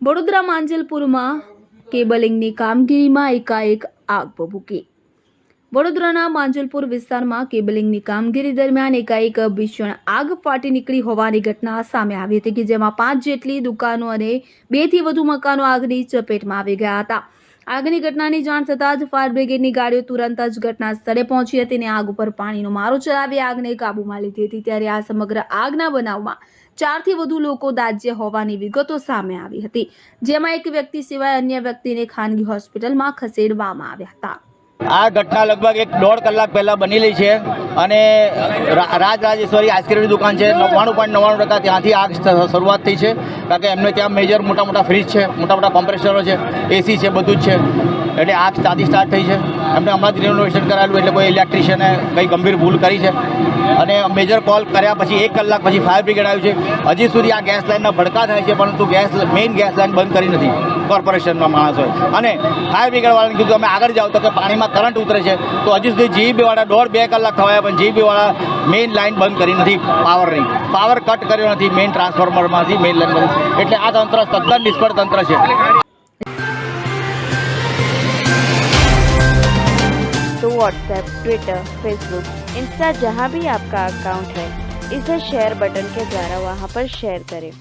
વડોદરા માંજલપુરમાં કેબલિંગની કામગીરીમાં એકાએક આગ ભભૂકી। વડોદરાના માંજલપુર વિસ્તારમાં કેબલિંગની કામગીરી દરમિયાન એકાએક ભીષણ આગ ફાટી નીકળી હોવાની ઘટના સામે આવી હતી કે જેમાં 5 જેટલી દુકાનો અને 2 થી વધુ મકાનો આગની ચપેટમાં આવી ગયા હતા। આગની ઘટનાની જાણ થતાં જ ફાયર બ્રિગેડની ગાડીઓ તુરંત જ ઘટના સ્થળે પહોંચી હતી અને આગ ઉપર પાણીનો મારો ચલાવી આગને કાબૂમાં લીધી હતી। ત્યારે આ સમગ્ર આગના બનાવમાં 4 થી વધુ લોકો દાઝ્યા હોવાની વિગતો સામે આવી હતી, જેમાં એક વ્યક્તિ સિવાય અન્ય વ્યક્તિને ખાનગી હોસ્પિટલમાં ખસેડવામાં આવ્યા હતા। આ ઘટના લગભગ 1.5 કલાક પહેલાં બનેલી છે અને રાજરાજેશ્વરી આઈસ્ક્રીમની દુકાન છે 99.99% ત્યાંથી આગ શરૂઆત થઈ છે, કારણ કે એમને ત્યાં મેજર મોટા મોટા ફ્રીજ છે, મોટા મોટા કોમ્પ્રેસરો છે, એસી છે, બધું જ છે, એટલે આગ ત્યાંથી સ્ટાર્ટ થઈ છે। એમને હમણાં જ રિનોવેશન કરાવેલું એટલે કોઈ ઇલેક્ટ્રિશિયને કંઈ ગંભીર ભૂલ કરી છે અને મેજર કોલ કર્યા પછી 1 કલાક પછી ફાયર બ્રિગેડ આવ્યું છે। હજી સુધી આ ગેસ લાઇનના ભડકા થાય છે, પરંતુ મેઇન ગેસ લાઇન બંધ કરી નથી કોર્પોરેશનના માણસોએ, અને ફાયર બ્રિગેડવાળાને કીધું અમે આગળ જાઓ તો કે પાણીમાં કરંટ ઉતરે છે, તો હજી સુધી જીઈબીવાળા 1.5-2 કલાક થયા પણ જીઈબીવાળા મેઇન લાઇન બંધ કરી નથી, પાવર કટ કર્યો નથી મેઇન ટ્રાન્સફોર્મરમાંથી મેઇન લાઇન બંધ, એટલે આ તંત્ર તદ્દન નિષ્ફળ તંત્ર છે। तो व्हाट्सएप, ट्विटर, फेसबुक, इंस्टा जहाँ भी आपका अकाउंट है, इसे शेयर बटन के द्वारा वहाँ पर शेयर करें।